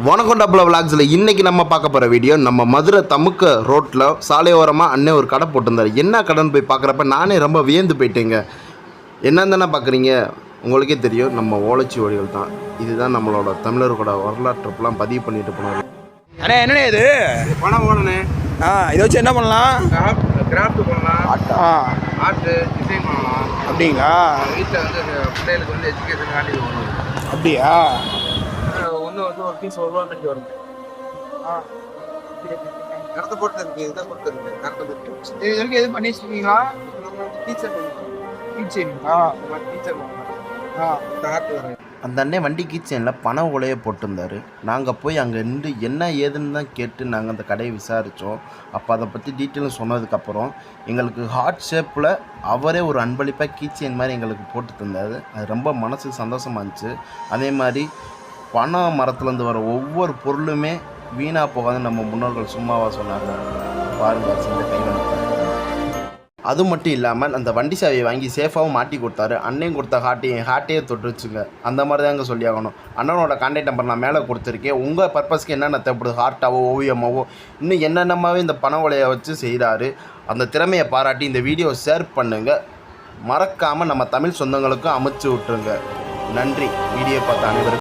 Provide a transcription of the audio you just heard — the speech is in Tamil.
வணக்கம் டபுள் விளாக்ஸில் இன்றைக்கி நம்ம பார்க்க போகிற வீடியோ நம்ம மதுரை தமுக்க ரோட்டில் சாலையோரமாக அண்ணன் ஒரு கடை போட்டிருந்தார். என்ன கடைன்னு போய் பார்க்குறப்ப நானே ரொம்ப வியந்து போயிட்டேங்க. என்னன்னு தானே பார்க்குறீங்க, உங்களுக்கே தெரியும் நம்ம ஓலைச்சுவடிகள் தான். இதுதான் நம்மளோட தமிழர்களோட வரலாற்றுலாம் பதிவு பண்ணிட்டு போனார். அண்ணே என்னண்ணே இது பணம் ஓடனே இதை வச்சு என்ன பண்ணலாம்? கிராஃப்ட் பண்ணலாம், ஆர்ட்டு டிசைன் பண்ணலாம். அப்படிங்களா? வீட்டில் வந்து பிள்ளைகளுக்கு வந்து எஜுகேஷன் காண்டி அப்படியா? ஒரு பீஸ் ஒரு ரூபா கட்டி வரும். கருத்தை போட்டு இருக்கு, இதை பொறுத்து இருக்கு. கருத்தை போட்டு இது வரைக்கும் எதுவும் பண்ணி வச்சுருக்கீங்களா? டீச்சர் அந்த அண்ணன் வண்டி கிச்சனில் பண ஓலையை போட்டிருந்தார். நாங்கள் போய் அங்கே நின்று என்ன ஏதுன்னு தான் கேட்டு நாங்கள் அந்த கடையை விசாரித்தோம். அப்போ அதை பற்றி டீட்டெயிலும் சொன்னதுக்கப்புறம் எங்களுக்கு ஹார்ட் ஷேப்பில் அவரே ஒரு அன்பளிப்பாக கீச்செயின் மாதிரி எங்களுக்கு போட்டு தந்தார். அது ரொம்ப மனசுக்கு சந்தோஷமாக இருந்துச்சு. அதே மாதிரி பனை மரத்துலேருந்து வர ஒவ்வொரு பொருளுமே வீணாக போகாதுன்னு நம்ம முன்னோர்கள் சும்மாவாக சொன்னாங்க. பாருங்கள் இந்த கைவண்ணத்தை. அது மட்டும் இல்லாமல் அந்த வண்டி சாவியை வாங்கி சேஃபாகவும் மாட்டி கொடுத்தாரு. அண்ணன் கொடுத்த ஹார்ட்டையே தொட்டுருச்சுங்க. அந்த மாதிரி தாங்க சொல்லி ஆகணும். அண்ணனோட கான்டாக்ட் நம்பர் நான் மேலே கொடுத்துருக்கேன். உங்கள் பர்பஸ்க்கு என்னென்ன தேவைப்படுது, ஹார்ட்டாவோ ஓவியமாவோ இன்னும் என்னென்னமாவே இந்த பண ஓலையை வச்சு செய்கிறாரு. அந்த திறமையை பாராட்டி இந்த வீடியோவை ஷேர் பண்ணுங்கள். மறக்காமல் நம்ம தமிழ் சொந்தங்களுக்கும் அமைச்சு விட்டுருங்க. நன்றி. வீடியோ பார்த்த அனைவருக்கும்